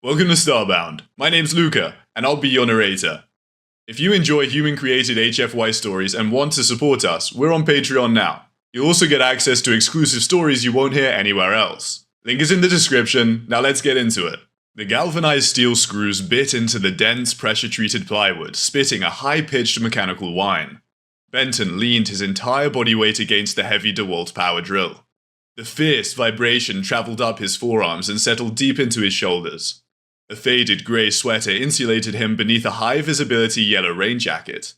Welcome to Starbound. My name's Luca, and I'll be your narrator. If you enjoy human-created HFY stories and want to support us, we're on Patreon now. You'll also get access to exclusive stories you won't hear anywhere else. Link is in the description, now let's get into it. The galvanized steel screws bit into the dense, pressure-treated plywood, spitting a high-pitched mechanical whine. Benton leaned his entire body weight against the heavy DeWalt power drill. The fierce vibration traveled up his forearms and settled deep into his shoulders. A faded grey sweater insulated him beneath a high-visibility yellow rain jacket.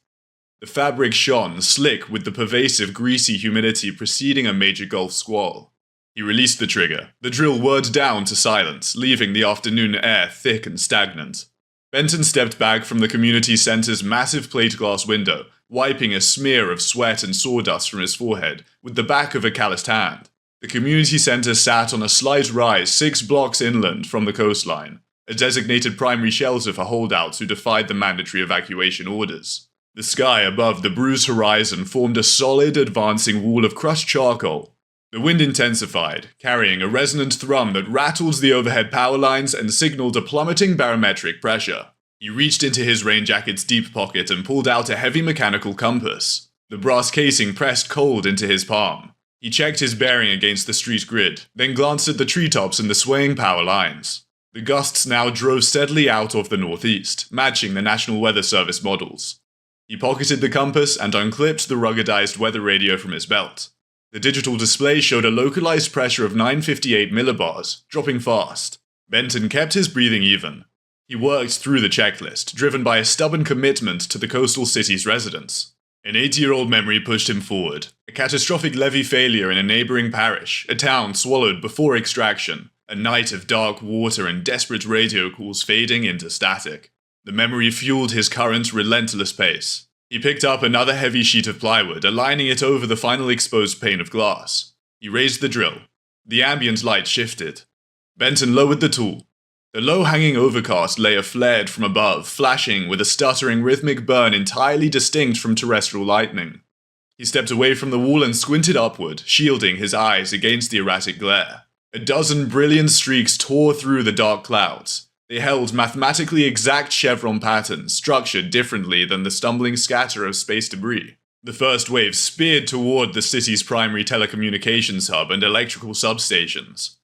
The fabric shone, slick with the pervasive greasy humidity preceding a major Gulf squall. He released the trigger. The drill whirred down to silence, leaving the afternoon air thick and stagnant. Benton stepped back from the community center's massive plate glass window, wiping a smear of sweat and sawdust from his forehead with the back of a calloused hand. The community center sat on a slight rise 6 blocks inland from the coastline, a designated primary shelter for holdouts who defied the mandatory evacuation orders. The sky above the bruised horizon formed a solid, advancing wall of crushed charcoal. The wind intensified, carrying a resonant thrum that rattled the overhead power lines and signaled a plummeting barometric pressure. He reached into his rain jacket's deep pocket and pulled out a heavy mechanical compass. The brass casing pressed cold into his palm. He checked his bearing against the street grid, then glanced at the treetops and the swaying power lines. The gusts now drove steadily out of the northeast, matching the National Weather Service models. He pocketed the compass and unclipped the ruggedized weather radio from his belt. The digital display showed a localized pressure of 958 millibars, dropping fast. Benton kept his breathing even. He worked through the checklist, driven by a stubborn commitment to the coastal city's residents. An 80-year-old memory pushed him forward. A catastrophic levee failure in a neighboring parish, a town swallowed before extraction, a night of dark water and desperate radio calls fading into static. The memory fueled his current, relentless pace. He picked up another heavy sheet of plywood, aligning it over the final exposed pane of glass. He raised the drill. The ambient light shifted. Benton lowered the tool. The low-hanging overcast layer flared from above, flashing with a stuttering rhythmic burn entirely distinct from terrestrial lightning. He stepped away from the wall and squinted upward, shielding his eyes against the erratic glare. A dozen brilliant streaks tore through the dark clouds. They held mathematically exact chevron patterns, structured differently than the stumbling scatter of space debris. The first wave speared toward the city's primary telecommunications hub and electrical substations.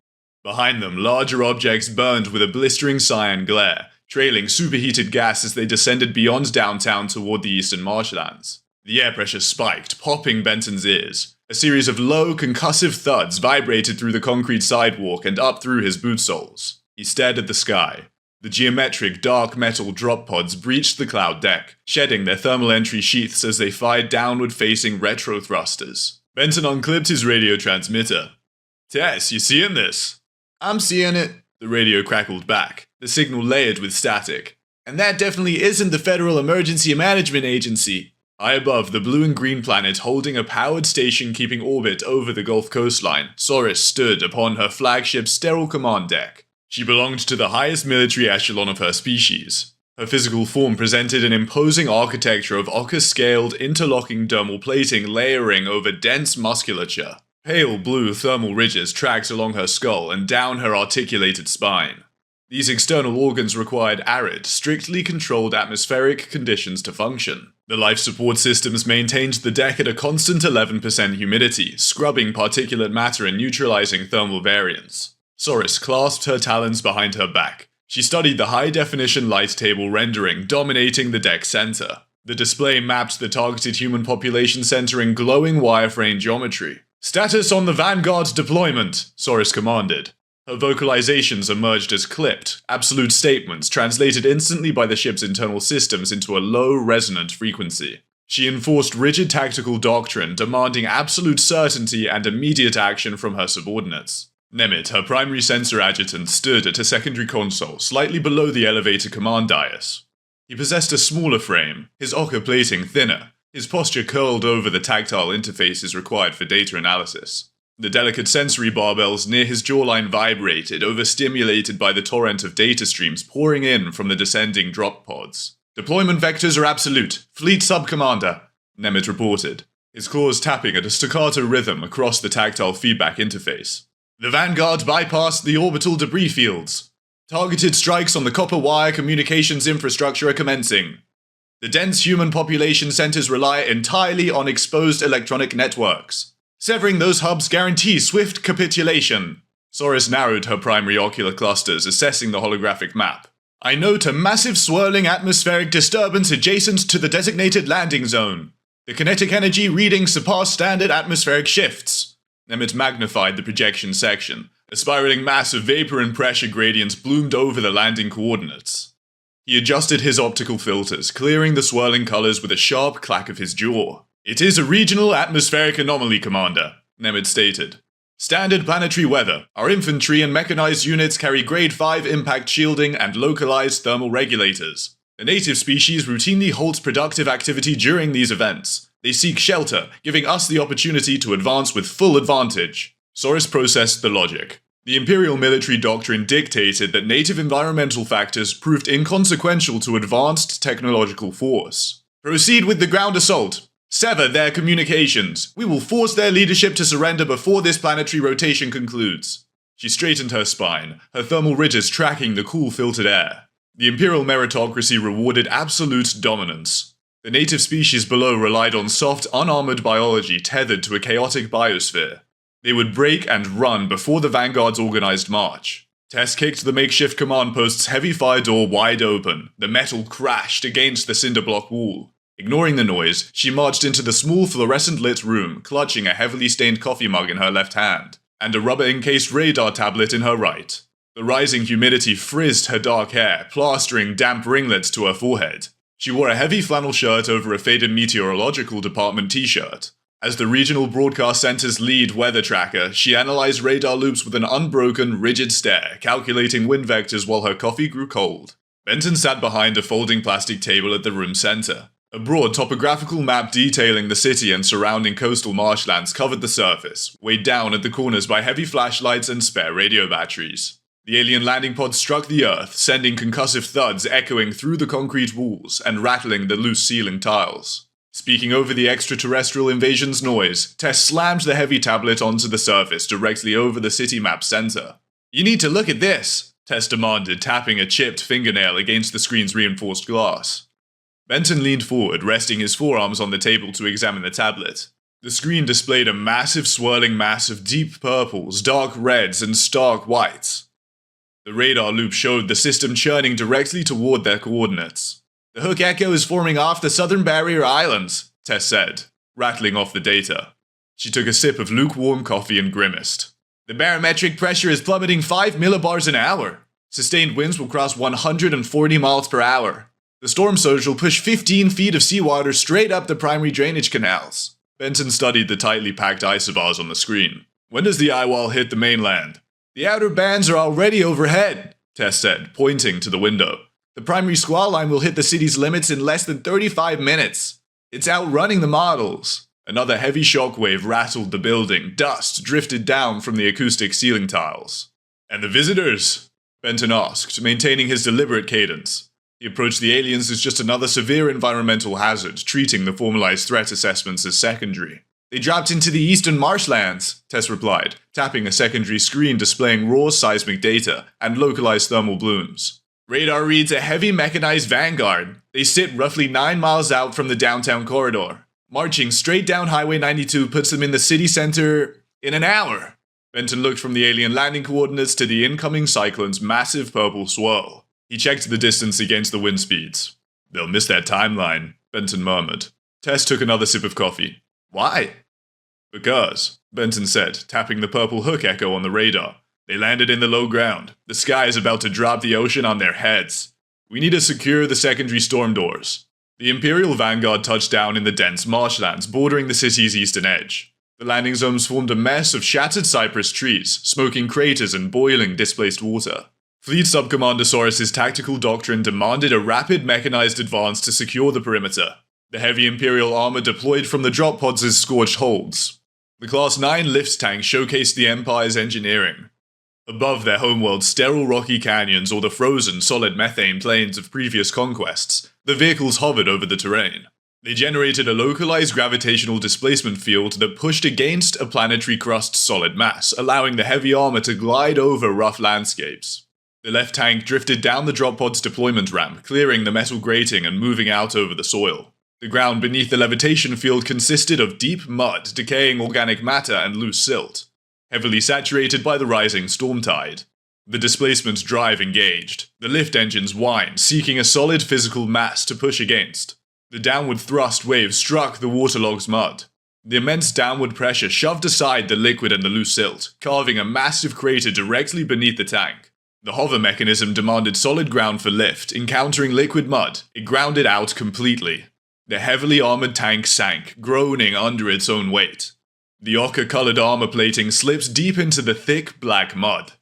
Behind them, larger objects burned with a blistering cyan glare, trailing superheated gas as they descended beyond downtown toward the eastern marshlands. The air pressure spiked, popping Benton's ears. A series of low, concussive thuds vibrated through the concrete sidewalk and up through his boot soles. He stared at the sky. The geometric, dark metal drop pods breached the cloud deck, shedding their thermal entry sheaths as they fired downward-facing retro thrusters. Benton unclipped his radio transmitter. "Tess, you seeing this?" "I'm seeing it," the radio crackled back, the signal layered with static. "And that definitely isn't the Federal Emergency Management Agency." High above the blue and green planet holding a powered station keeping orbit over the Gulf coastline, Soris stood upon her flagship's sterile command deck. She belonged to the highest military echelon of her species. Her physical form presented an imposing architecture of ocher-scaled, interlocking dermal plating layering over dense musculature. Pale blue thermal ridges tracked along her skull and down her articulated spine. These external organs required arid, strictly controlled atmospheric conditions to function. The life support systems maintained the deck at a constant 11% humidity, scrubbing particulate matter and neutralizing thermal variance. Soris clasped her talons behind her back. She studied the high-definition light table rendering dominating the deck's center. The display mapped the targeted human population center in glowing wireframe geometry. "Status on the Vanguard deployment," Soris commanded. Her vocalizations emerged as clipped, absolute statements translated instantly by the ship's internal systems into a low, resonant frequency. She enforced rigid tactical doctrine, demanding absolute certainty and immediate action from her subordinates. Nemeth, her primary sensor adjutant, stood at a secondary console, slightly below the elevator command dais. He possessed a smaller frame, his ocher plating thinner, his posture curled over the tactile interfaces required for data analysis. The delicate sensory barbells near his jawline vibrated, overstimulated by the torrent of data streams pouring in from the descending drop pods. "Deployment vectors are absolute. Fleet Sub-Commander," Nemeth reported, his claws tapping at a staccato rhythm across the tactile feedback interface. "The Vanguard bypassed the orbital debris fields." Targeted strikes on the copper wire communications infrastructure are commencing. The dense human population centers rely entirely on exposed electronic networks. Severing those hubs guarantees swift capitulation. Soris narrowed her primary ocular clusters, assessing the holographic map. I note a massive swirling atmospheric disturbance adjacent to the designated landing zone. The kinetic energy readings surpass standard atmospheric shifts. Nemeth magnified the projection section. A spiraling mass of vapor and pressure gradients bloomed over the landing coordinates. He adjusted his optical filters, clearing the swirling colors with a sharp clack of his jaw. It is a regional atmospheric anomaly, Commander, Nemeth stated. Standard planetary weather. Our infantry and mechanized units carry grade 5 impact shielding and localized thermal regulators. The native species routinely halts productive activity during these events. They seek shelter, giving us the opportunity to advance with full advantage. Soris processed the logic. The Imperial military doctrine dictated that native environmental factors proved inconsequential to advanced technological force. Proceed with the ground assault. Sever their communications. We will force their leadership to surrender before this planetary rotation concludes. She straightened her spine, her thermal ridges tracking the cool filtered air. The Imperial meritocracy rewarded absolute dominance. The native species below relied on soft, unarmored biology tethered to a chaotic biosphere. They would break and run before the Vanguard's organized march. Tess kicked the makeshift command post's heavy fire door wide open. The metal crashed against the cinder block wall. Ignoring the noise, she marched into the small fluorescent-lit room, clutching a heavily stained coffee mug in her left hand, and a rubber-encased radar tablet in her right. The rising humidity frizzed her dark hair, plastering damp ringlets to her forehead. She wore a heavy flannel shirt over a faded meteorological department t-shirt. As the regional broadcast center's lead weather tracker, she analyzed radar loops with an unbroken, rigid stare, calculating wind vectors while her coffee grew cold. Benton sat behind a folding plastic table at the room's center. A broad topographical map detailing the city and surrounding coastal marshlands covered the surface, weighed down at the corners by heavy flashlights and spare radio batteries. The alien landing pod struck the Earth, sending concussive thuds echoing through the concrete walls and rattling the loose ceiling tiles. Speaking over the extraterrestrial invasion's noise, Tess slammed the heavy tablet onto the surface directly over the city map center. You need to look at this, Tess demanded, tapping a chipped fingernail against the screen's reinforced glass. Benton leaned forward, resting his forearms on the table to examine the tablet. The screen displayed a massive swirling mass of deep purples, dark reds, and stark whites. The radar loop showed the system churning directly toward their coordinates. The Hook Echo is forming off the southern barrier islands, Tess said, rattling off the data. She took a sip of lukewarm coffee and grimaced. The barometric pressure is plummeting 5 millibars an hour. Sustained winds will cross 140 miles per hour. The storm surge will push 15 feet of seawater straight up the primary drainage canals. Benton studied the tightly packed isobars on the screen. When does the eye wall hit the mainland? The outer bands are already overhead, Tess said, pointing to the window. The primary squall line will hit the city's limits in less than 35 minutes. It's outrunning the models. Another heavy shockwave rattled the building. Dust drifted down from the acoustic ceiling tiles. And the visitors? Benton asked, maintaining his deliberate cadence. He approached the aliens as just another severe environmental hazard, treating the formalized threat assessments as secondary. They dropped into the eastern marshlands, Tess replied, tapping a secondary screen displaying raw seismic data and localized thermal blooms. Radar reads a heavy mechanized vanguard. They sit roughly 9 miles out from the downtown corridor. Marching straight down Highway 92 puts them in the city center in an hour. Benton looked from the alien landing coordinates to the incoming cyclone's massive purple swirl. He checked the distance against the wind speeds. They'll miss that timeline, Benton murmured. Tess took another sip of coffee. Why? Because, Benton said, tapping the purple Hook Echo on the radar. They landed in the low ground. The sky is about to drop the ocean on their heads. We need to secure the secondary storm doors. The Imperial Vanguard touched down in the dense marshlands bordering the city's eastern edge. The landing zones formed a mess of shattered cypress trees, smoking craters and boiling displaced water. Fleet Subcommander Soris's tactical doctrine demanded a rapid mechanized advance to secure the perimeter. The heavy Imperial armor deployed from the drop pods as scorched holds. The Class 9 lift tank showcased the Empire's engineering. Above their homeworld's sterile rocky canyons or the frozen, solid methane plains of previous conquests, the vehicles hovered over the terrain. They generated a localized gravitational displacement field that pushed against a planetary crust solid mass, allowing the heavy armor to glide over rough landscapes. The left tank drifted down the drop pod's deployment ramp, clearing the metal grating and moving out over the soil. The ground beneath the levitation field consisted of deep mud, decaying organic matter, and loose silt, heavily saturated by the rising storm tide. The displacement drive engaged. The lift engines whined, seeking a solid physical mass to push against. The downward thrust wave struck the waterlogged mud. The immense downward pressure shoved aside the liquid and the loose silt, carving a massive crater directly beneath the tank. The hover mechanism demanded solid ground for lift. Encountering liquid mud, it ground it out completely. The heavily armored tank sank, groaning under its own weight. The ochre-colored armor plating slipped deep into the thick, black mud.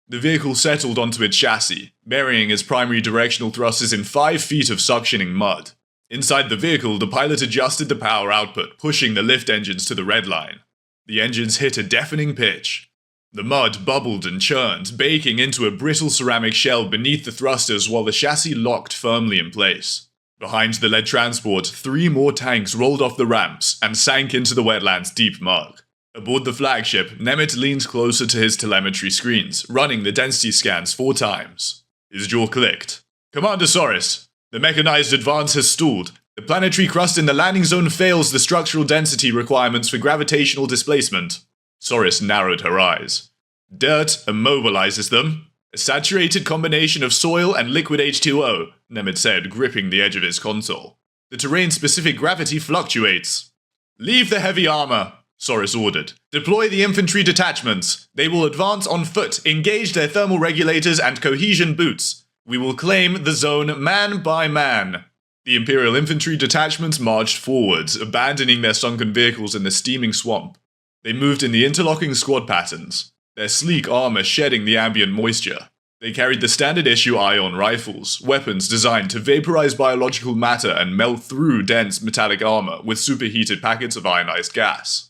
The vehicle settled onto its chassis, burying its primary directional thrusters in 5 feet of suctioning mud. Inside the vehicle, the pilot adjusted the power output, pushing the lift engines to the red line. The engines hit a deafening pitch. The mud bubbled and churned, baking into a brittle ceramic shell beneath the thrusters while the chassis locked firmly in place. Behind the lead transport, 3 more tanks rolled off the ramps and sank into the wetland's deep mud. Aboard the flagship, Nemet leaned closer to his telemetry screens, running the density scans 4 times. His jaw clicked. "Commander Soris, the mechanized advance has stalled. The planetary crust in the landing zone fails the structural density requirements for gravitational displacement." Soris narrowed her eyes. "Dirt immobilizes them. A saturated combination of soil and liquid H2O, Nemet said, gripping the edge of his console. The terrain-specific gravity fluctuates. "Leave the heavy armor," Soris ordered. "Deploy the infantry detachments. They will advance on foot, engage their thermal regulators and cohesion boots. We will claim the zone man by man." The Imperial infantry detachments marched forwards, abandoning their sunken vehicles in the steaming swamp. They moved in the interlocking squad patterns, their sleek armor shedding the ambient moisture. They carried the standard-issue ion rifles, weapons designed to vaporize biological matter and melt through dense metallic armor with superheated packets of ionized gas.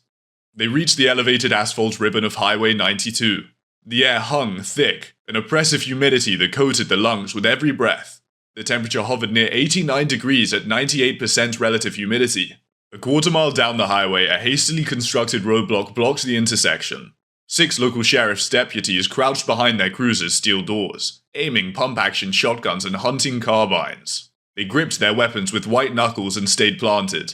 They reached the elevated asphalt ribbon of Highway 92. The air hung thick, an oppressive humidity that coated the lungs with every breath. The temperature hovered near 89 degrees at 98% relative humidity. A quarter-mile down the highway, a hastily constructed roadblock blocked the intersection. 6 local sheriff's deputies crouched behind their cruisers' steel doors, aiming pump-action shotguns and hunting carbines. They gripped their weapons with white knuckles and stayed planted.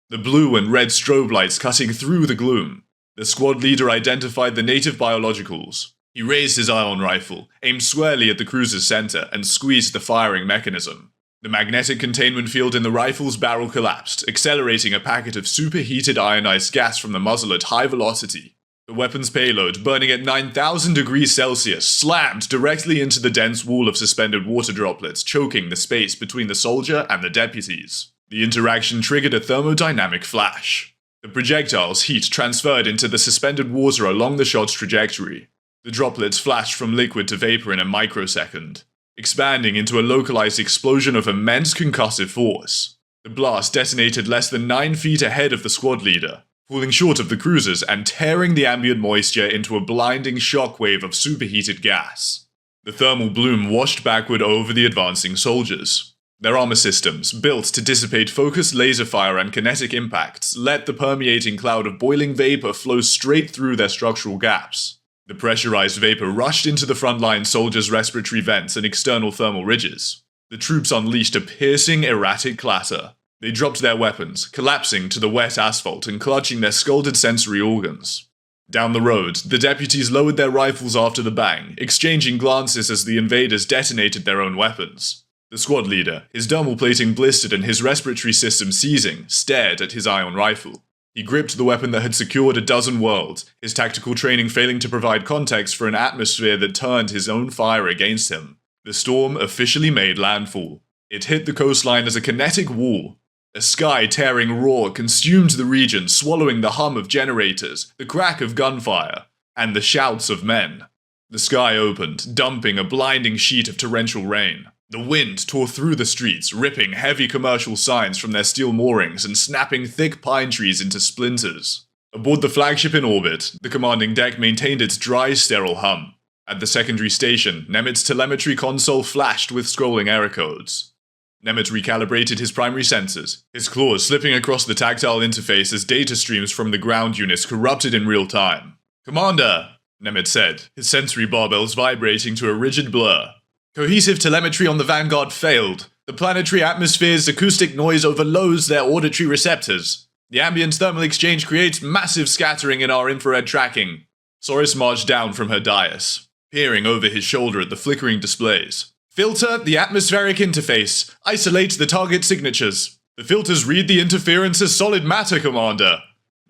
The blue and red strobe lights cutting through the gloom. The squad leader identified the native biologicals. He raised his ion rifle, aimed squarely at the cruiser's center, and squeezed the firing mechanism. The magnetic containment field in the rifle's barrel collapsed, accelerating a packet of superheated ionized gas from the muzzle at high velocity. The weapon's payload, burning at 9,000 degrees Celsius, slammed directly into the dense wall of suspended water droplets, choking the space between the soldier and the deputies. The interaction triggered a thermodynamic flash. The projectile's heat transferred into the suspended water along the shot's trajectory. The droplets flashed from liquid to vapor in a microsecond, expanding into a localized explosion of immense concussive force. The blast detonated less than 9 feet ahead of the squad leader, falling short of the cruisers and tearing the ambient moisture into a blinding shockwave of superheated gas. The thermal bloom washed backward over the advancing soldiers. Their armor systems, built to dissipate focused laser fire and kinetic impacts, let the permeating cloud of boiling vapor flow straight through their structural gaps. The pressurized vapor rushed into the frontline soldiers' respiratory vents and external thermal ridges. The troops unleashed a piercing, erratic clatter. They dropped their weapons, collapsing to the wet asphalt and clutching their scalded sensory organs. Down the road, the deputies lowered their rifles after the bang, exchanging glances as the invaders detonated their own weapons. The squad leader, his dermal plating blistered and his respiratory system seizing, stared at his ion rifle. He gripped the weapon that had secured a dozen worlds, his tactical training failing to provide context for an atmosphere that turned his own fire against him. The storm officially made landfall. It hit the coastline as a kinetic wall. A sky-tearing roar consumed the region, swallowing the hum of generators, the crack of gunfire, and the shouts of men. The sky opened, dumping a blinding sheet of torrential rain. The wind tore through the streets, ripping heavy commercial signs from their steel moorings and snapping thick pine trees into splinters. Aboard the flagship in orbit, the commanding deck maintained its dry, sterile hum. At the secondary station, Nemet's telemetry console flashed with scrolling error codes. Nemet recalibrated his primary sensors, his claws slipping across the tactile interface as data streams from the ground units corrupted in real time. "Commander," Nemet said, his sensory barbells vibrating to a rigid blur. Cohesive telemetry on the Vanguard failed. The planetary atmosphere's acoustic noise overloads their auditory receptors. The ambient thermal exchange creates massive scattering in our infrared tracking. Soris marched down from her dais, peering over his shoulder at the flickering displays. Filter the atmospheric interface. Isolate the target signatures. The filters read the interference as solid matter, Commander,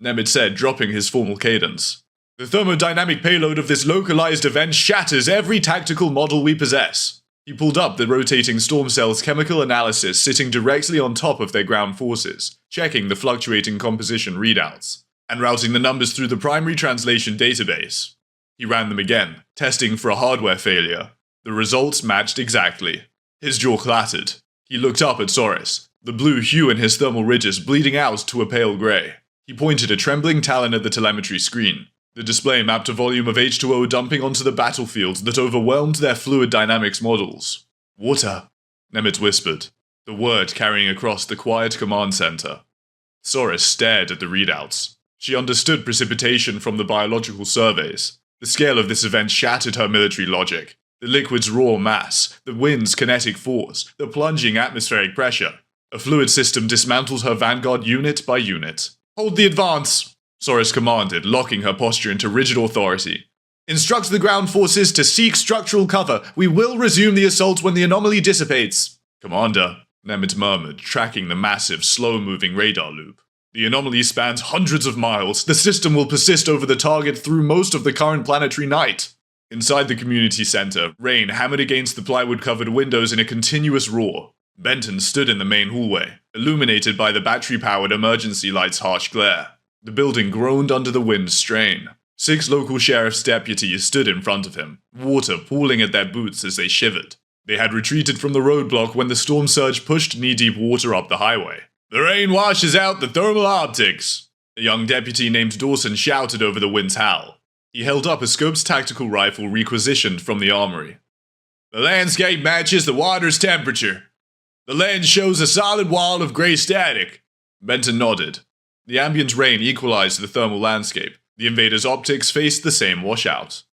Nemeth said, dropping his formal cadence. The thermodynamic payload of this localized event shatters every tactical model we possess. He pulled up the rotating storm cell's chemical analysis sitting directly on top of their ground forces, checking the fluctuating composition readouts, and routing the numbers through the primary translation database. He ran them again, testing for a hardware failure. The results matched exactly. His jaw clattered. He looked up at Soris, the blue hue in his thermal ridges bleeding out to a pale grey. He pointed a trembling talon at the telemetry screen. The display mapped a volume of H2O dumping onto the battlefield that overwhelmed their fluid dynamics models. Water, Nemeth whispered, the word carrying across the quiet command center. Soris stared at the readouts. She understood precipitation from the biological surveys. The scale of this event shattered her military logic. The liquid's raw mass, the wind's kinetic force, the plunging atmospheric pressure. A fluid system dismantled her Vanguard unit by unit. Hold the advance, Soris commanded, locking her posture into rigid authority. Instruct the ground forces to seek structural cover. We will resume the assault when the anomaly dissipates. Commander, Nemeth murmured, tracking the massive, slow-moving radar loop. The anomaly spans hundreds of miles. The system will persist over the target through most of the current planetary night. Inside the community center, rain hammered against the plywood-covered windows in a continuous roar. Benton stood in the main hallway, illuminated by the battery-powered emergency light's harsh glare. The building groaned under the wind's strain. 6 local sheriff's deputies stood in front of him, water pooling at their boots as they shivered. They had retreated from the roadblock when the storm surge pushed knee-deep water up the highway. The rain washes out the thermal optics, a young deputy named Dawson shouted over the wind's howl. He held up a Scopes tactical rifle requisitioned from the armory. The landscape matches the water's temperature. The lens shows a solid wall of gray static. Benton nodded. The ambient rain equalized the thermal landscape. The invaders' optics faced the same washout.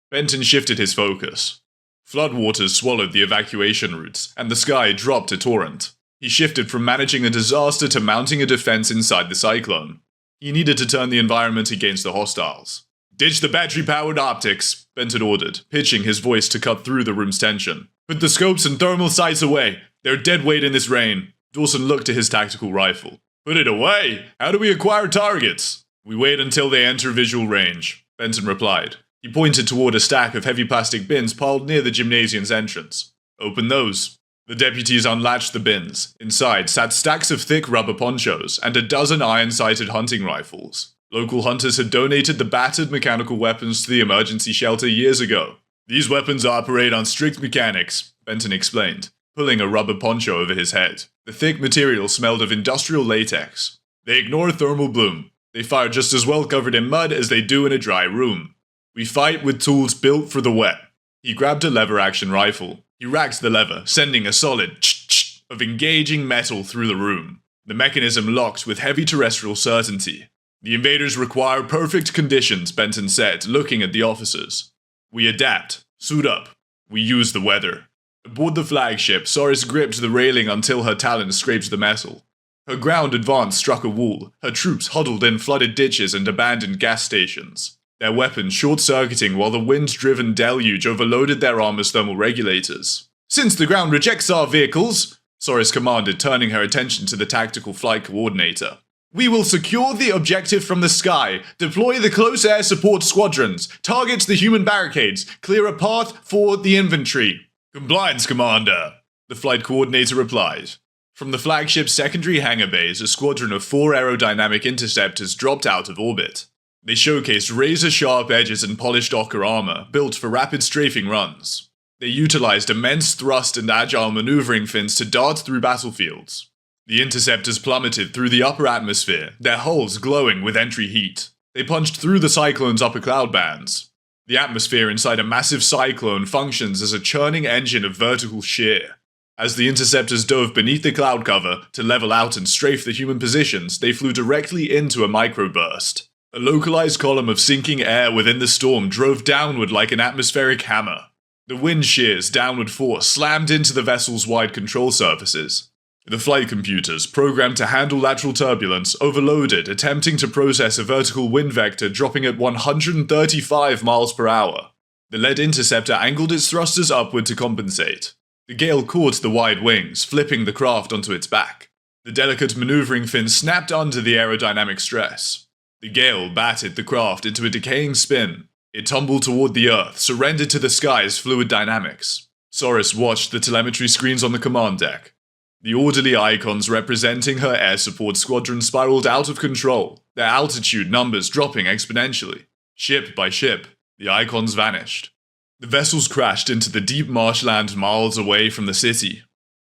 Benton shifted his focus. Floodwaters swallowed the evacuation routes, and the sky dropped a torrent. He shifted from managing a disaster to mounting a defense inside the cyclone. He needed to turn the environment against the hostiles. Ditch the battery-powered optics, Benton ordered, pitching his voice to cut through the room's tension. Put the scopes and thermal sights away. They're dead weight in this rain. Dawson looked to his tactical rifle. Put it away? How do we acquire targets? We wait until they enter visual range, Benton replied. He pointed toward a stack of heavy plastic bins piled near the gymnasium's entrance. Open those. The deputies unlatched the bins. Inside sat stacks of thick rubber ponchos and a dozen iron-sighted hunting rifles. Local hunters had donated the battered mechanical weapons to the emergency shelter years ago. These weapons operate on strict mechanics, Benton explained, pulling a rubber poncho over his head. The thick material smelled of industrial latex. They ignore thermal bloom. They fire just as well covered in mud as they do in a dry room. We fight with tools built for the wet. He grabbed a lever-action rifle. He racked the lever, sending a solid ch-ch of engaging metal through the room. The mechanism locked with heavy terrestrial certainty. The invaders require perfect conditions, Benton said, looking at the officers. We adapt. Suit up. We use the weather. Aboard the flagship, Soris gripped the railing until her talons scraped the metal. Her ground advance struck a wall. Her troops huddled in flooded ditches and abandoned gas stations. Their weapons short-circuiting while the wind-driven deluge overloaded their armor's thermal regulators. Since the ground rejects our vehicles, Soris commanded, turning her attention to the tactical flight coordinator. We will secure the objective from the sky, deploy the close air support squadrons, target the human barricades, clear a path for the infantry. Compliance, Commander, the flight coordinator replied. From the flagship's secondary hangar bays, a squadron of 4 aerodynamic interceptors dropped out of orbit. They showcased razor-sharp edges and polished ochre armor, built for rapid strafing runs. They utilized immense thrust and agile maneuvering fins to dart through battlefields. The interceptors plummeted through the upper atmosphere, their hulls glowing with entry heat. They punched through the cyclone's upper cloud bands. The atmosphere inside a massive cyclone functions as a churning engine of vertical shear. As the interceptors dove beneath the cloud cover to level out and strafe the human positions, they flew directly into a microburst. A localized column of sinking air within the storm drove downward like an atmospheric hammer. The wind shear's downward force slammed into the vessel's wide control surfaces. The flight computers, programmed to handle lateral turbulence, overloaded, attempting to process a vertical wind vector dropping at 135 miles per hour. The lead interceptor angled its thrusters upward to compensate. The gale caught the wide wings, flipping the craft onto its back. The delicate maneuvering fin snapped under the aerodynamic stress. The gale batted the craft into a decaying spin. It tumbled toward the Earth, surrendered to the sky's fluid dynamics. Soris watched the telemetry screens on the command deck. The orderly icons representing her air support squadron spiraled out of control, their altitude numbers dropping exponentially. Ship by ship, the icons vanished. The vessels crashed into the deep marshland miles away from the city.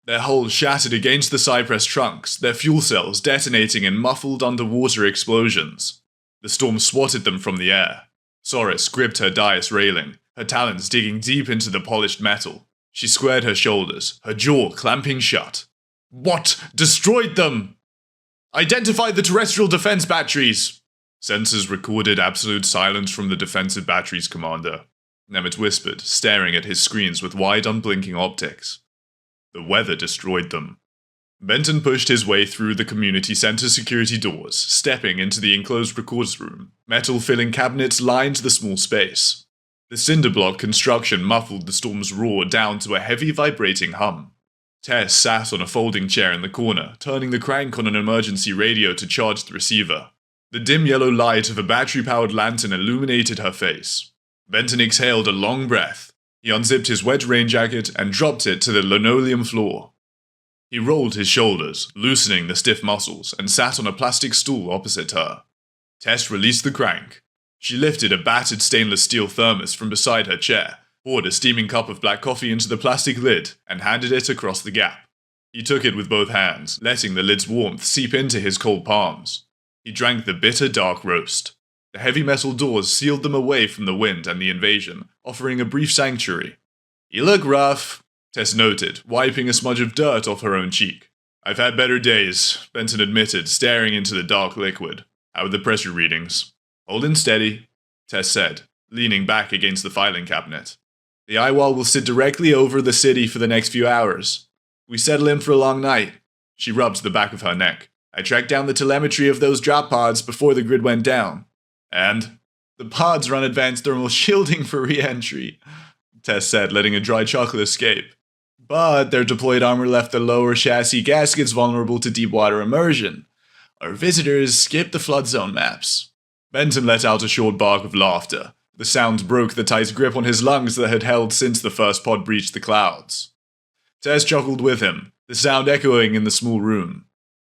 Their hulls shattered against the cypress trunks, their fuel cells detonating in muffled underwater explosions. The storm swatted them from the air. Soris gripped her dais railing, her talons digging deep into the polished metal. She squared her shoulders, her jaw clamping shut. What destroyed them? Identify the terrestrial defense batteries! Sensors recorded absolute silence from the defensive batteries commander. Nemeth whispered, staring at his screens with wide, unblinking optics. The weather destroyed them. Benton pushed his way through the community center security doors, stepping into the enclosed records room. Metal-filling cabinets lined the small space. The cinder block construction muffled the storm's roar down to a heavy, vibrating hum. Tess sat on a folding chair in the corner, turning the crank on an emergency radio to charge the receiver. The dim yellow light of a battery-powered lantern illuminated her face. Benton exhaled a long breath. He unzipped his wet rain jacket and dropped it to the linoleum floor. He rolled his shoulders, loosening the stiff muscles, and sat on a plastic stool opposite her. Tess released the crank. She lifted a battered stainless steel thermos from beside her chair, poured a steaming cup of black coffee into the plastic lid, and handed it across the gap. He took it with both hands, letting the lid's warmth seep into his cold palms. He drank the bitter, dark roast. The heavy metal doors sealed them away from the wind and the invasion, offering a brief sanctuary. "You look rough," Tess noted, wiping a smudge of dirt off her own cheek. "I've had better days," Benton admitted, staring into the dark liquid. "How are the pressure readings?" "Holding steady," Tess said, leaning back against the filing cabinet. "The eye wall will sit directly over the city for the next few hours. We settle in for a long night." She rubs the back of her neck. "I tracked down the telemetry of those drop pods before the grid went down." "And?" "The pods run advanced thermal shielding for re-entry," Tess said, letting a dry chuckle escape. "But their deployed armor left the lower chassis gaskets vulnerable to deep water immersion. Our visitors skipped the flood zone maps." Benton let out a short bark of laughter. The sound broke the tight grip on his lungs that had held since the first pod breached the clouds. Tess chuckled with him, the sound echoing in the small room.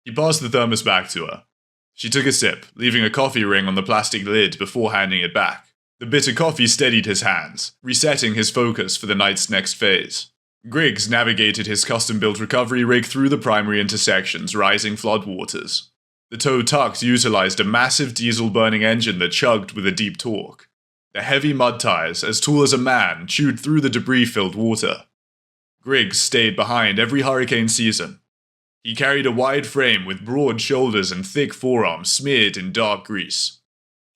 He passed the thermos back to her. She took a sip, leaving a coffee ring on the plastic lid before handing it back. The bitter coffee steadied his hands, resetting his focus for the night's next phase. Griggs navigated his custom-built recovery rig through the primary intersection's rising floodwaters. The tow tucks utilized a massive diesel-burning engine that chugged with a deep torque. The heavy mud tires, as tall as a man, chewed through the debris-filled water. Griggs stayed behind every hurricane season. He carried a wide frame with broad shoulders and thick forearms smeared in dark grease.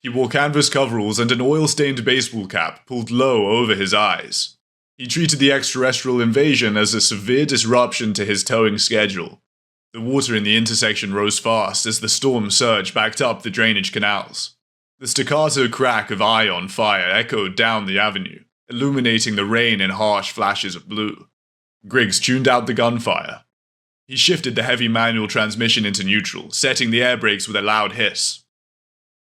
He wore canvas coveralls and an oil-stained baseball cap pulled low over his eyes. He treated the extraterrestrial invasion as a severe disruption to his towing schedule. The water in the intersection rose fast as the storm surge backed up the drainage canals. The staccato crack of ion fire echoed down the avenue, illuminating the rain in harsh flashes of blue. Griggs tuned out the gunfire. He shifted the heavy manual transmission into neutral, setting the air brakes with a loud hiss.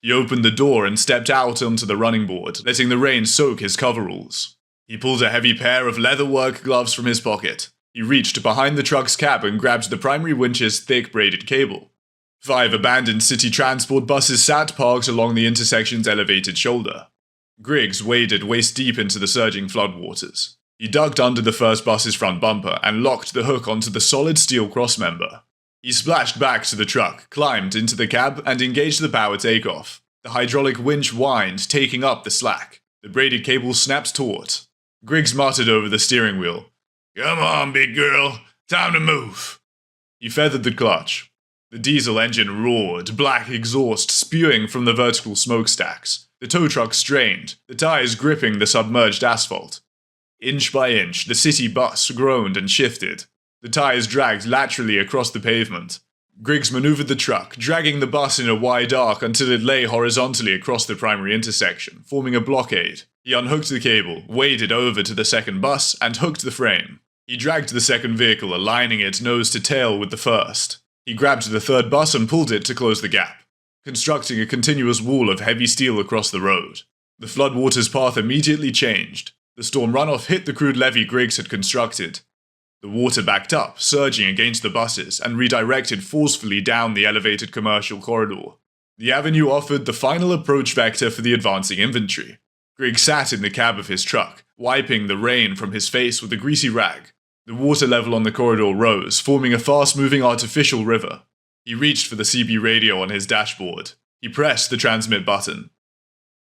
He opened the door and stepped out onto the running board, letting the rain soak his coveralls. He pulled a heavy pair of leatherwork gloves from his pocket. He reached behind the truck's cab and grabbed the primary winch's thick braided cable. 5 abandoned city transport buses sat parked along the intersection's elevated shoulder. Griggs waded waist-deep into the surging floodwaters. He ducked under the first bus's front bumper and locked the hook onto the solid steel crossmember. He splashed back to the truck, climbed into the cab, and engaged the power takeoff. The hydraulic winch whined, taking up the slack. The braided cable snapped taut. Griggs muttered over the steering wheel. "Come on, big girl. Time to move." He feathered the clutch. The diesel engine roared, black exhaust spewing from the vertical smokestacks. The tow truck strained, the tires gripping the submerged asphalt. Inch by inch, the city bus groaned and shifted. The tires dragged laterally across the pavement. Griggs maneuvered the truck, dragging the bus in a wide arc until it lay horizontally across the primary intersection, forming a blockade. He unhooked the cable, waded over to the second bus, and hooked the frame. He dragged the second vehicle, aligning it nose to tail with the first. He grabbed the third bus and pulled it to close the gap, constructing a continuous wall of heavy steel across the road. The floodwater's path immediately changed. The storm runoff hit the crude levee Griggs had constructed. The water backed up, surging against the buses, and redirected forcefully down the elevated commercial corridor. The avenue offered the final approach vector for the advancing infantry. Griggs sat in the cab of his truck, wiping the rain from his face with a greasy rag. The water level on the corridor rose, forming a fast-moving artificial river. He reached for the CB radio on his dashboard. He pressed the transmit button.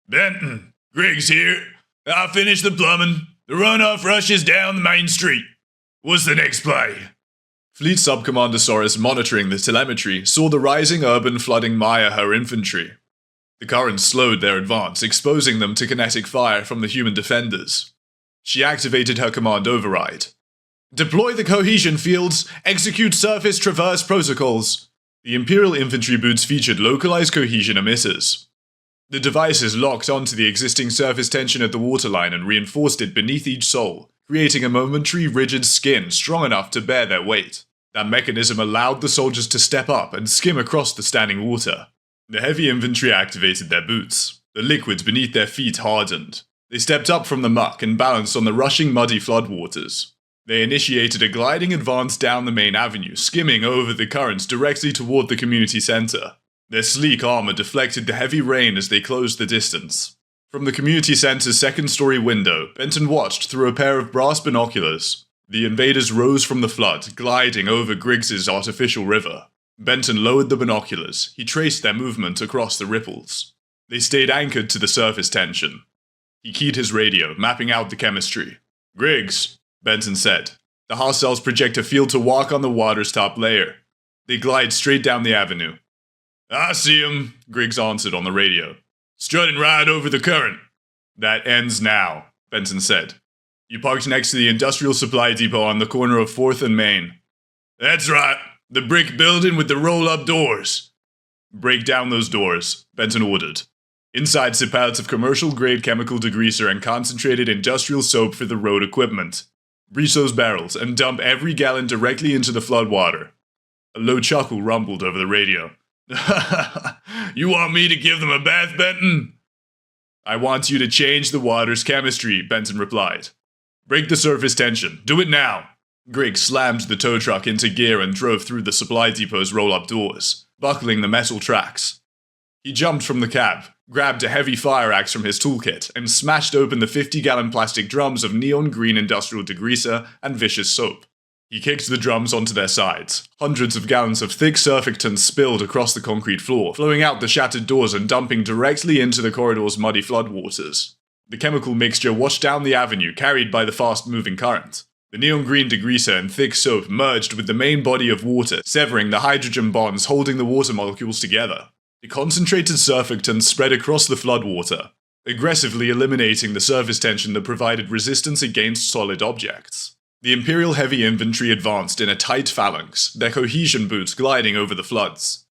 "Benton, Griggs here. I finished the plumbing. The runoff rushes down the main street. What's the next play?" Fleet Subcommander Soros, monitoring the telemetry, saw the rising urban flooding mire her infantry. The currents slowed their advance, exposing them to kinetic fire from the human defenders. She activated her command override. "Deploy the cohesion fields, execute surface traverse protocols." The Imperial infantry boots featured localized cohesion emitters. The devices locked onto the existing surface tension at the waterline and reinforced it beneath each sole, creating a momentary rigid skin strong enough to bear their weight. That mechanism allowed the soldiers to step up and skim across the standing water. The heavy infantry activated their boots. The liquids beneath their feet hardened. They stepped up from the muck and balanced on the rushing muddy floodwaters. They initiated a gliding advance down the main avenue, skimming over the currents directly toward the community center. Their sleek armor deflected the heavy rain as they closed the distance. From the community center's second-story window, Benton watched through a pair of brass binoculars. The invaders rose from the flood, gliding over Griggs's artificial river. Benton lowered the binoculars. He traced their movement across the ripples. They stayed anchored to the surface tension. He keyed his radio, mapping out the chemistry. "Griggs," Benton said. "The hostiles project a field to walk on the water's top layer." They glide straight down the avenue. "I see 'em," Griggs answered on the radio. "Strutting right over the current." "That ends now," Benton said. "You parked next to the industrial supply depot on the corner of 4th and Main." "That's right. The brick building with the roll-up doors." "Break down those doors," Benton ordered. Inside sit pallets of commercial-grade chemical degreaser and concentrated industrial soap for the road equipment. Breach those barrels and dump every gallon directly into the floodwater. A low chuckle rumbled over the radio. "You want me to give them a bath, Benton?" "I want you to change the water's chemistry," Benton replied. "Break the surface tension. Do it now." Griggs slammed the tow truck into gear and drove through the supply depot's roll-up doors, buckling the metal tracks. He jumped from the cab, grabbed a heavy fire axe from his toolkit, and smashed open the 50-gallon plastic drums of neon green industrial degreaser and vicious soap. He kicked the drums onto their sides. Hundreds of gallons of thick surfactant spilled across the concrete floor, flowing out the shattered doors and dumping directly into the corridor's muddy floodwaters. The chemical mixture washed down the avenue, carried by the fast-moving current. The neon green degreaser and thick soap merged with the main body of water, severing the hydrogen bonds holding the water molecules together. The concentrated surfactant spread across the floodwater, aggressively eliminating the surface tension that provided resistance against solid objects. The Imperial heavy infantry advanced in a tight phalanx, their cohesion boots gliding over the floods.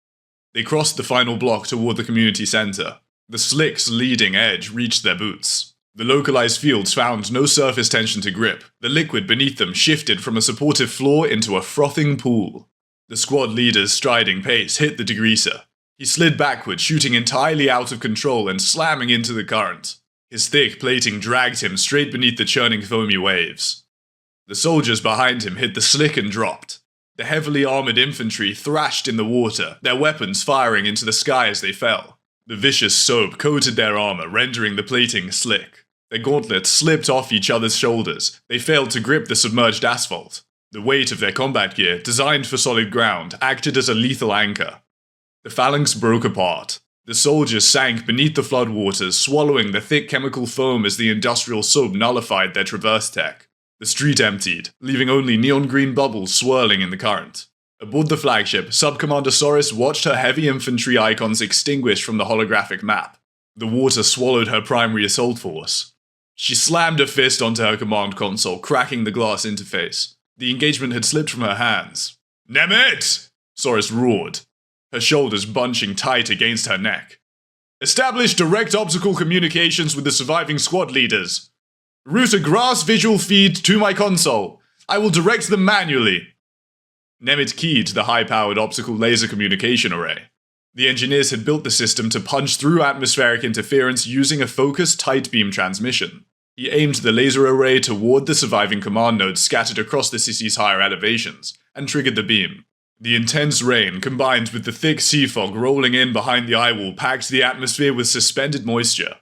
They crossed the final block toward the community center. The slick's leading edge reached their boots. The localized fields found no surface tension to grip. The liquid beneath them shifted from a supportive floor into a frothing pool. The squad leader's striding pace hit the degreaser. He slid backward, shooting entirely out of control and slamming into the current. His thick plating dragged him straight beneath the churning foamy waves. The soldiers behind him hit the slick and dropped. The heavily armored infantry thrashed in the water, their weapons firing into the sky as they fell. The vicious soap coated their armor, rendering the plating slick. Their gauntlets slipped off each other's shoulders. They failed to grip the submerged asphalt. The weight of their combat gear, designed for solid ground, acted as a lethal anchor. The phalanx broke apart. The soldiers sank beneath the floodwaters, swallowing the thick chemical foam as the industrial soap nullified their traverse tech. The street emptied, leaving only neon green bubbles swirling in the current. Aboard the flagship, Subcommander Soros watched her heavy infantry icons extinguish from the holographic map. The water swallowed her primary assault force. She slammed a fist onto her command console, cracking the glass interface. The engagement had slipped from her hands. "Nemet!" Soris roared, her shoulders bunching tight against her neck. "Establish direct optical communications with the surviving squad leaders. Route a grass visual feed to my console. I will direct them manually." Nemet keyed the high-powered optical laser communication array. The engineers had built the system to punch through atmospheric interference using a focused tight beam transmission. He aimed the laser array toward the surviving command nodes scattered across the city's higher elevations, and triggered the beam. The intense rain, combined with the thick sea fog rolling in behind the eye wall, packed the atmosphere with suspended moisture.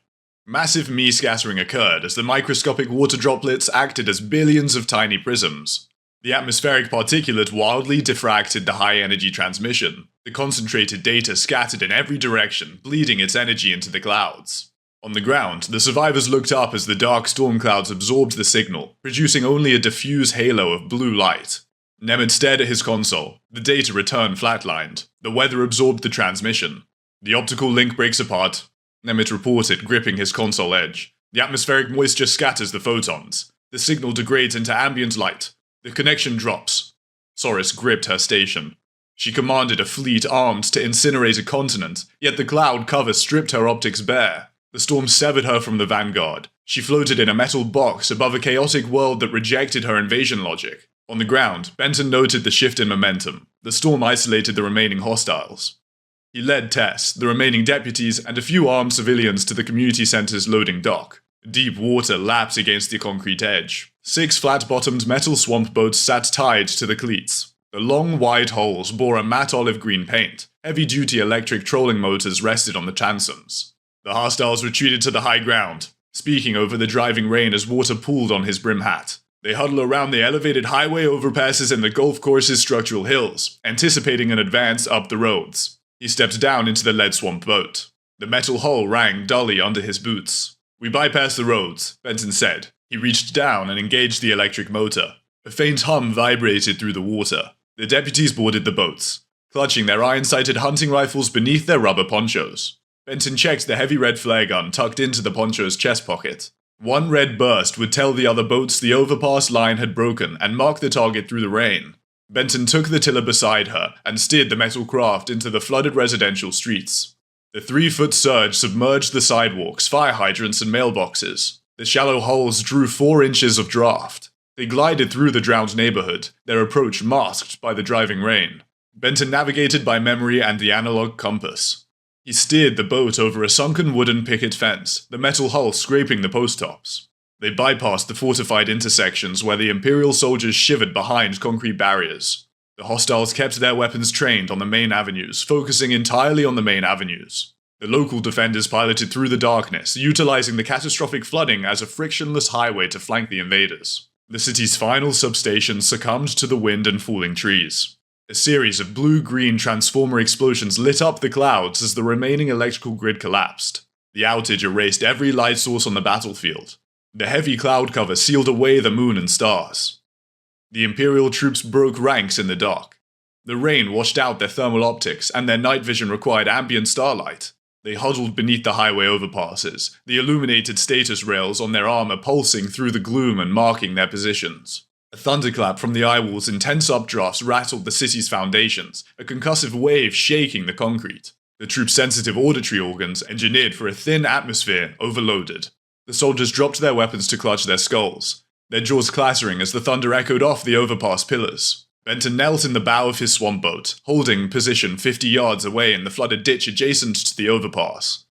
Massive Mie scattering occurred as the microscopic water droplets acted as billions of tiny prisms. The atmospheric particulate wildly diffracted the high-energy transmission. The concentrated data scattered in every direction, bleeding its energy into the clouds. On the ground, the survivors looked up as the dark storm clouds absorbed the signal, producing only a diffuse halo of blue light. Nemet stared at his console. The data returned flatlined. The weather absorbed the transmission. "The optical link breaks apart," Nemet reported, gripping his console edge. "The atmospheric moisture scatters the photons. The signal degrades into ambient light. The connection drops." Soris gripped her station. She commanded a fleet armed to incinerate a continent, yet the cloud cover stripped her optics bare. The storm severed her from the vanguard. She floated in a metal box above a chaotic world that rejected her invasion logic. On the ground, Benton noted the shift in momentum. The storm isolated the remaining hostiles. He led Tess, the remaining deputies, and a few armed civilians to the community center's loading dock. Deep water lapped against the concrete edge. 6 flat-bottomed metal swamp boats sat tied to the cleats. The long, wide hulls bore a matte olive-green paint. Heavy-duty electric trolling motors rested on the transoms. The hostiles retreated to the high ground, speaking over the driving rain as water pooled on his brim hat. They huddle around the elevated highway overpasses and the golf course's structural hills, anticipating an advance up the roads. He stepped down into the lead swamp boat. The metal hull rang dully under his boots. "We bypass the roads," Benton said. He reached down and engaged the electric motor. A faint hum vibrated through the water. The deputies boarded the boats, clutching their iron-sighted hunting rifles beneath their rubber ponchos. Benton checked the heavy red flare gun tucked into the poncho's chest pocket. One red burst would tell the other boats the overpass line had broken and mark the target through the rain. Benton took the tiller beside her and steered the metal craft into the flooded residential streets. The 3-foot surge submerged the sidewalks, fire hydrants, and mailboxes. The shallow hulls drew 4 inches of draft. They glided through the drowned neighborhood, their approach masked by the driving rain. Benton navigated by memory and the analog compass. He steered the boat over a sunken wooden picket fence, the metal hull scraping the post tops. They bypassed the fortified intersections where the Imperial soldiers shivered behind concrete barriers. The hostiles kept their weapons trained on the main avenues, focusing entirely on the main avenues. The local defenders piloted through the darkness, utilizing the catastrophic flooding as a frictionless highway to flank the invaders. The city's final substation succumbed to the wind and falling trees. A series of blue-green transformer explosions lit up the clouds as the remaining electrical grid collapsed. The outage erased every light source on the battlefield. The heavy cloud cover sealed away the moon and stars. The Imperial troops broke ranks in the dark. The rain washed out their thermal optics, and their night vision required ambient starlight. They huddled beneath the highway overpasses, the illuminated status rails on their armor pulsing through the gloom and marking their positions. A thunderclap from the eye wall's intense updrafts rattled the city's foundations, a concussive wave shaking the concrete. The troops' sensitive auditory organs, engineered for a thin atmosphere, overloaded. The soldiers dropped their weapons to clutch their skulls, their jaws clattering as the thunder echoed off the overpass pillars. Benton knelt in the bow of his swamp boat, holding position 50 yards away in the flooded ditch adjacent to the overpass.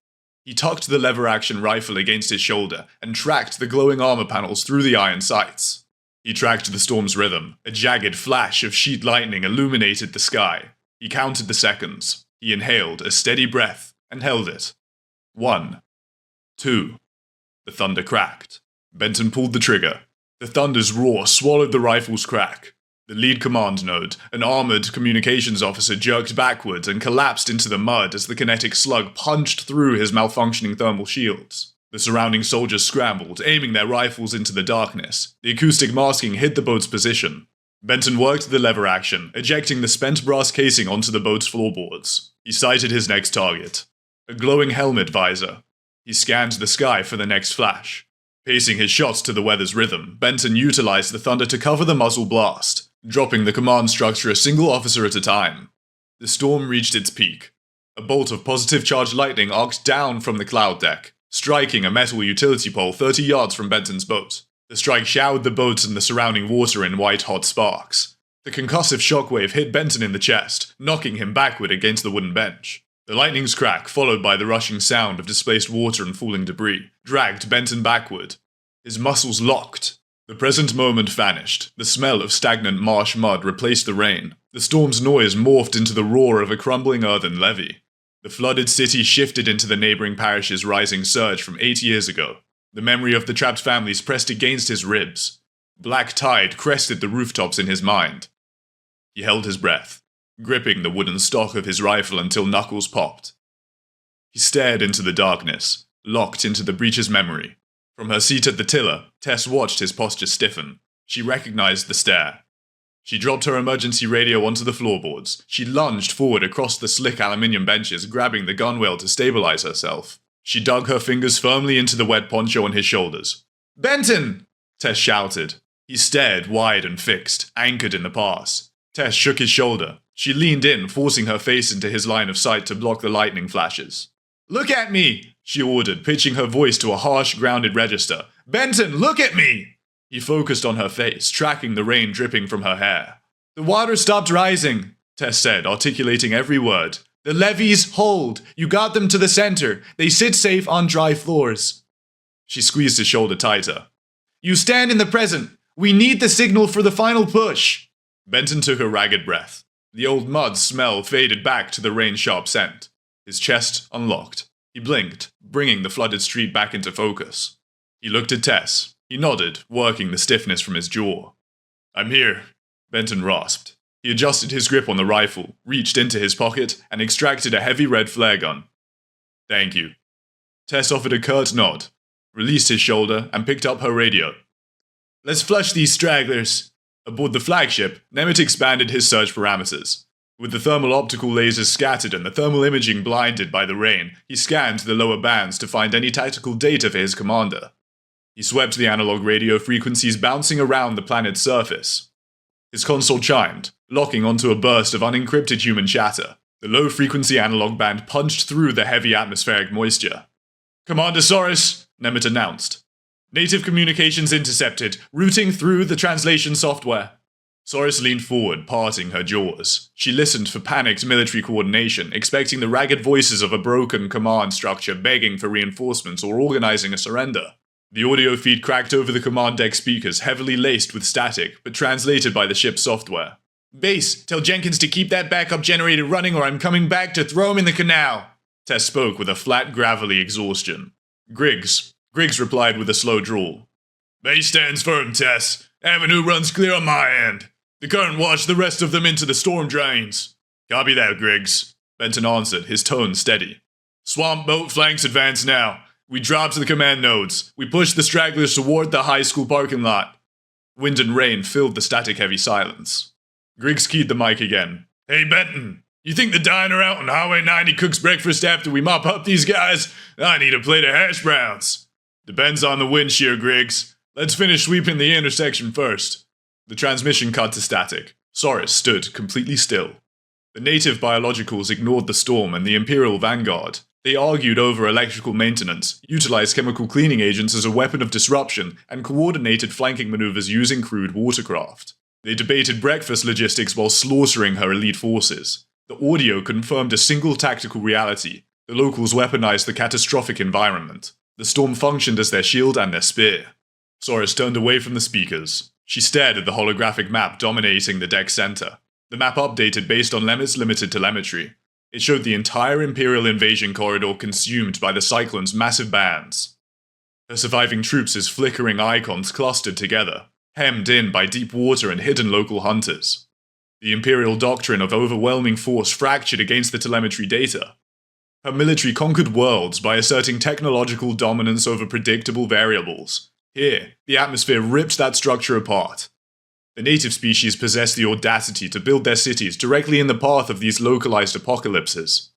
He tucked the lever-action rifle against his shoulder and tracked the glowing armor panels through the iron sights. He tracked the storm's rhythm. A jagged flash of sheet lightning illuminated the sky. He counted the seconds. He inhaled a steady breath and held it. 1, 2. The thunder cracked. Benton pulled the trigger. The thunder's roar swallowed the rifle's crack. The lead command node, an armored communications officer, jerked backwards and collapsed into the mud as the kinetic slug punched through his malfunctioning thermal shields. The surrounding soldiers scrambled, aiming their rifles into the darkness. The acoustic masking hid the boat's position. Benton worked the lever action, ejecting the spent brass casing onto the boat's floorboards. He sighted his next target. A glowing helmet visor. He scanned the sky for the next flash. Pacing his shots to the weather's rhythm, Benton utilized the thunder to cover the muzzle blast, dropping the command structure a single officer at a time. The storm reached its peak. A bolt of positive charged lightning arced down from the cloud deck, striking a metal utility pole 30 yards from Benton's boat. The strike showered the boats and the surrounding water in white-hot sparks. The concussive shockwave hit Benton in the chest, knocking him backward against the wooden bench. The lightning's crack, followed by the rushing sound of displaced water and falling debris, dragged Benton backward. His muscles locked. The present moment vanished. The smell of stagnant marsh mud replaced the rain. The storm's noise morphed into the roar of a crumbling earthen levee. The flooded city shifted into the neighboring parish's rising surge from 8 years ago. The memory of the trapped families pressed against his ribs. Black tide crested the rooftops in his mind. He held his breath, gripping the wooden stock of his rifle until knuckles popped. He stared into the darkness, locked into the breach's memory. From her seat at the tiller, Tess watched his posture stiffen. She recognized the stare. She dropped her emergency radio onto the floorboards. She lunged forward across the slick aluminium benches, grabbing the gunwale to stabilize herself. She dug her fingers firmly into the wet poncho on his shoulders. "Benton!" Tess shouted. He stared wide and fixed, anchored in the past. Tess shook his shoulder. She leaned in, forcing her face into his line of sight to block the lightning flashes. "Look at me!" she ordered, pitching her voice to a harsh, grounded register. "Benton, look at me!" He focused on her face, tracking the rain dripping from her hair. "The water stopped rising," Tess said, articulating every word. "The levees hold. You got them to the center. They sit safe on dry floors." She squeezed his shoulder tighter. "You stand in the present. We need the signal for the final push." Benton took a ragged breath. The old mud smell faded back to the rain-sharp scent. His chest unlocked. He blinked, bringing the flooded street back into focus. He looked at Tess. He nodded, working the stiffness from his jaw. "I'm here," Benton rasped. He adjusted his grip on the rifle, reached into his pocket, and extracted a heavy red flare gun. "Thank you." Tess offered a curt nod, released his shoulder, and picked up her radio. "Let's flush these stragglers." Aboard the flagship, Nemeth expanded his search parameters. With the thermal optical lasers scattered and the thermal imaging blinded by the rain, he scanned the lower bands to find any tactical data for his commander. He swept the analog radio frequencies bouncing around the planet's surface. His console chimed, locking onto a burst of unencrypted human chatter. The low-frequency analog band punched through the heavy atmospheric moisture. "Commander Soros," Nemeth announced. "Native communications intercepted, routing through the translation software." Soros leaned forward, parting her jaws. She listened for panicked military coordination, expecting the ragged voices of a broken command structure begging for reinforcements or organizing a surrender. The audio feed cracked over the command deck speakers, heavily laced with static, but translated by the ship's software. "Base, tell Jenkins to keep that backup generator running or I'm coming back to throw him in the canal." Tess spoke with a flat, gravelly exhaustion. Griggs replied with a slow drawl. "Base stands firm, Tess. Avenue runs clear on my end. The current washed the rest of them into the storm drains." "Copy that, Griggs," Benton answered, his tone steady. "Swamp boat flanks advance now. We drop to the command nodes. We push the stragglers toward the high school parking lot." Wind and rain filled the static-heavy silence. Griggs keyed the mic again. "Hey, Benton, you think the diner out on Highway 90 cooks breakfast after we mop up these guys? I need a plate of hash browns." "Depends on the wind shear, Griggs. Let's finish sweeping the intersection first." The transmission cut to static. Soros stood completely still. The native biologicals ignored the storm and the Imperial vanguard. They argued over electrical maintenance, utilized chemical cleaning agents as a weapon of disruption, and coordinated flanking maneuvers using crude watercraft. They debated breakfast logistics while slaughtering her elite forces. The audio confirmed a single tactical reality. The locals weaponized the catastrophic environment. The storm functioned as their shield and their spear. Soros turned away from the speakers. She stared at the holographic map dominating the deck center. The map updated based on Nemeth's limited telemetry. It showed the entire Imperial invasion corridor consumed by the Cyclone's massive bands. Her surviving troops as flickering icons clustered together, hemmed in by deep water and hidden local hunters. The Imperial doctrine of overwhelming force fractured against the telemetry data. Her military conquered worlds by asserting technological dominance over predictable variables. Here, the atmosphere ripped that structure apart. The native species possessed the audacity to build their cities directly in the path of these localized apocalypses.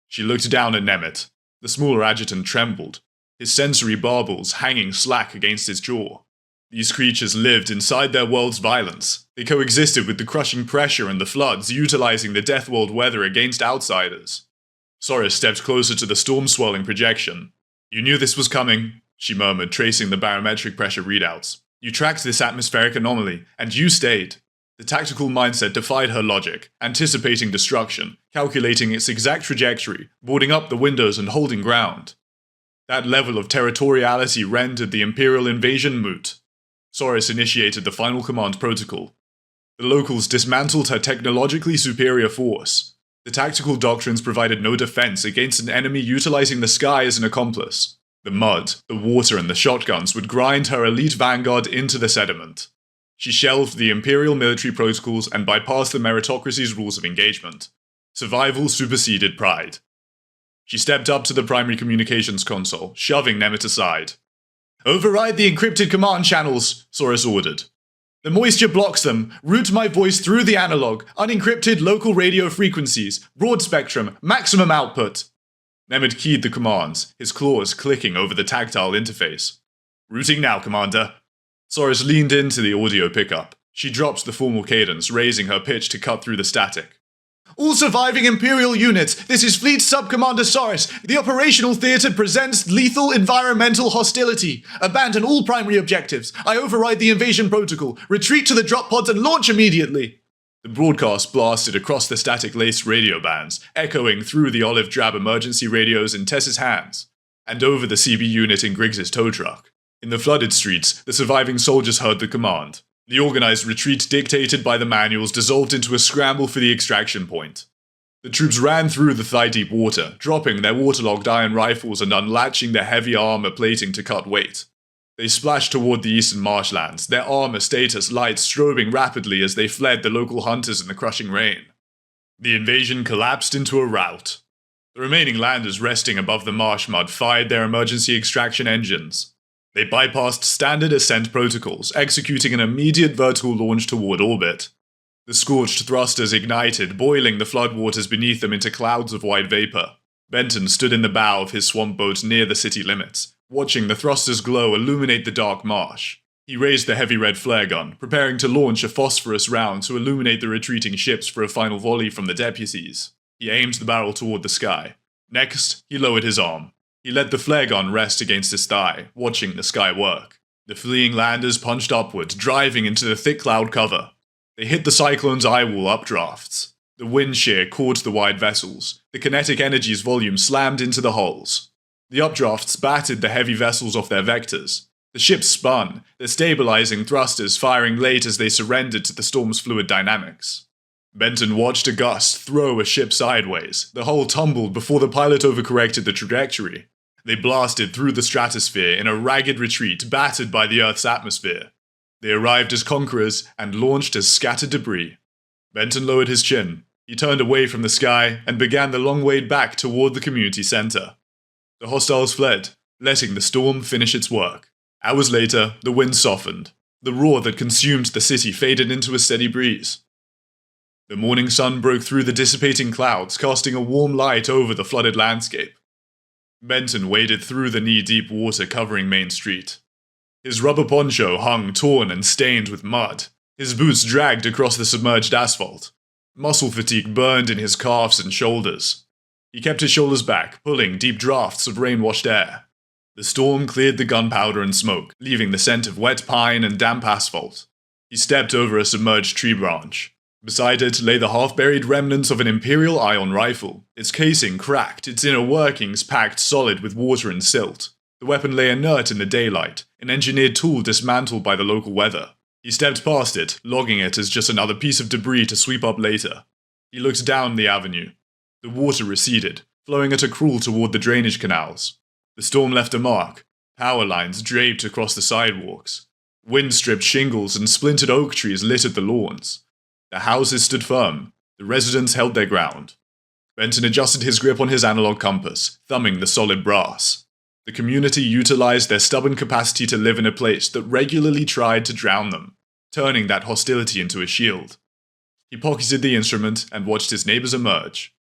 She looked down at Nemeth. The smaller adjutant trembled. his sensory barbels hanging slack against his jaw. These creatures lived inside their world's violence. They coexisted with the crushing pressure and the floods, utilizing the Death World weather against outsiders. Soris stepped closer to the storm-swirling projection. "You knew this was coming," she murmured, tracing the barometric pressure readouts. "You tracked this atmospheric anomaly, and you stayed." The tactical mindset defied her logic, anticipating destruction, calculating its exact trajectory, boarding up the windows and holding ground. That level of territoriality rendered the Imperial invasion moot. Soris initiated the final command protocol. The locals dismantled her technologically superior force. The tactical doctrines provided no defense against an enemy utilizing the sky as an accomplice. The mud, the water, and the shotguns would grind her elite vanguard into the sediment. She shelved the Imperial military protocols and bypassed the meritocracy's rules of engagement. Survival superseded pride. She stepped up to the primary communications console, shoving Nemeth aside. "Override the encrypted command channels," Soris ordered. "The moisture blocks them. Route my voice through the analog, unencrypted local radio frequencies, broad spectrum, maximum output." Nemeth keyed the commands, his claws clicking over the tactile interface. "Routing now, Commander." Soris leaned into the audio pickup. She dropped the formal cadence, raising her pitch to cut through the static. "All surviving Imperial units, this is Fleet Sub-Commander Soris. The operational theater presents lethal environmental hostility. Abandon all primary objectives. I override the invasion protocol. Retreat to the drop pods and launch immediately." The broadcast blasted across the static-laced radio bands, echoing through the olive-drab emergency radios in Tess's hands, and over the CB unit in Griggs's tow truck. In the flooded streets, the surviving soldiers heard the command. The organized retreat dictated by the manuals dissolved into a scramble for the extraction point. The troops ran through the thigh-deep water, dropping their waterlogged iron rifles and unlatching their heavy armor plating to cut weight. They splashed toward the eastern marshlands, their armor status lights strobing rapidly as they fled the local hunters in the crushing rain. The invasion collapsed into a rout. The remaining landers resting above the marsh mud fired their emergency extraction engines. They bypassed standard ascent protocols, executing an immediate vertical launch toward orbit. The scorched thrusters ignited, boiling the floodwaters beneath them into clouds of white vapor. Benton stood in the bow of his swamp boat near the city limits, watching the thrusters' glow illuminate the dark marsh. He raised the heavy red flare gun, preparing to launch a phosphorus round to illuminate the retreating ships for a final volley from the deputies. He aimed the barrel toward the sky. Next, he lowered his arm. He let the flare gun rest against his thigh, watching the sky work. The fleeing landers punched upward, driving into the thick cloud cover. They hit the cyclone's eyewall updrafts. The wind shear caught the wide vessels. The kinetic energy's volume slammed into the hulls. The updrafts battered the heavy vessels off their vectors. The ships spun, their stabilizing thrusters firing late as they surrendered to the storm's fluid dynamics. Benton watched a gust throw a ship sideways. The hull tumbled before the pilot overcorrected the trajectory. They blasted through the stratosphere in a ragged retreat battered by the Earth's atmosphere. They arrived as conquerors and launched as scattered debris. Benton lowered his chin. He turned away from the sky and began the long way back toward the community center. The hostiles fled, letting the storm finish its work. Hours later, the wind softened. The roar that consumed the city faded into a steady breeze. The morning sun broke through the dissipating clouds, casting a warm light over the flooded landscape. Benton waded through the knee-deep water covering Main Street. His rubber poncho hung torn and stained with mud. His boots dragged across the submerged asphalt. Muscle fatigue burned in his calves and shoulders. He kept his shoulders back, pulling deep drafts of rain-washed air. The storm cleared the gunpowder and smoke, leaving the scent of wet pine and damp asphalt. He stepped over a submerged tree branch. Beside it lay the half-buried remnants of an Imperial ion rifle. Its casing cracked, its inner workings packed solid with water and silt. The weapon lay inert in the daylight, an engineered tool dismantled by the local weather. He stepped past it, logging it as just another piece of debris to sweep up later. He looked down the avenue. The water receded, flowing at a crawl toward the drainage canals. The storm left a mark. Power lines draped across the sidewalks. Wind-stripped shingles and splintered oak trees littered the lawns. The houses stood firm. The residents held their ground. Benton adjusted his grip on his analog compass, thumbing the solid brass. The community utilized their stubborn capacity to live in a place that regularly tried to drown them, turning that hostility into a shield. He pocketed the instrument and watched his neighbors emerge.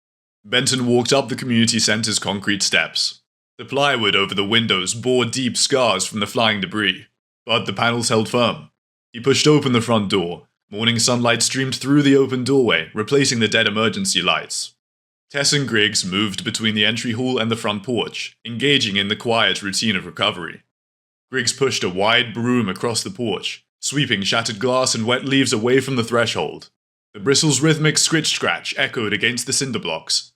Benton walked up the community center's concrete steps. The plywood over the windows bore deep scars from the flying debris, but the panels held firm. He pushed open the front door. Morning sunlight streamed through the open doorway, replacing the dead emergency lights. Tess and Griggs moved between the entry hall and the front porch, engaging in the quiet routine of recovery. Griggs pushed a wide broom across the porch, sweeping shattered glass and wet leaves away from the threshold. The bristle's rhythmic scritch-scratch echoed against the cinder blocks.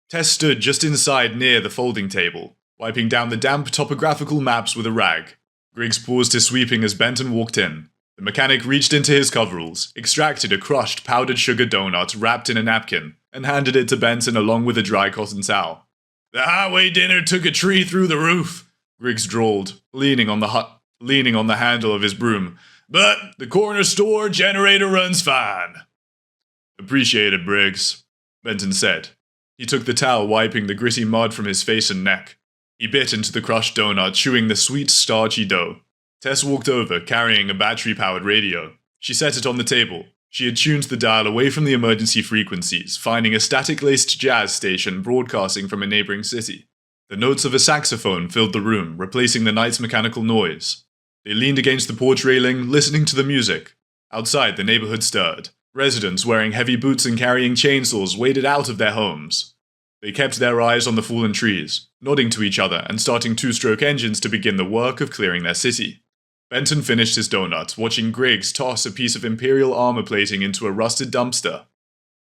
Tess stood just inside near the folding table, wiping down the damp topographical maps with a rag. Griggs paused his sweeping as Benton walked in. The mechanic reached into his coveralls, extracted a crushed powdered sugar donut wrapped in a napkin, and handed it to Benton along with a dry cotton towel. "The highway dinner took a tree through the roof," Griggs drawled, leaning on the handle of his broom. "But the corner store generator runs fine." "Appreciate it, Briggs," Benton said. He took the towel, wiping the gritty mud from his face and neck. He bit into the crushed donut, chewing the sweet, starchy dough. Tess walked over, carrying a battery-powered radio. She set it on the table. She had tuned the dial away from the emergency frequencies, finding a static-laced jazz station broadcasting from a neighboring city. The notes of a saxophone filled the room, replacing the night's mechanical noise. They leaned against the porch railing, listening to the music. Outside, the neighborhood stirred. Residents wearing heavy boots and carrying chainsaws waded out of their homes. They kept their eyes on the fallen trees, nodding to each other and starting two-stroke engines to begin the work of clearing their city. Benton finished his donut, watching Griggs toss a piece of Imperial armor plating into a rusted dumpster.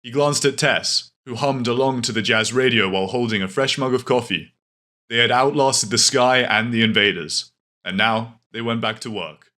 He glanced at Tess, who hummed along to the jazz radio while holding a fresh mug of coffee. They had outlasted the sky and the invaders, and now they went back to work.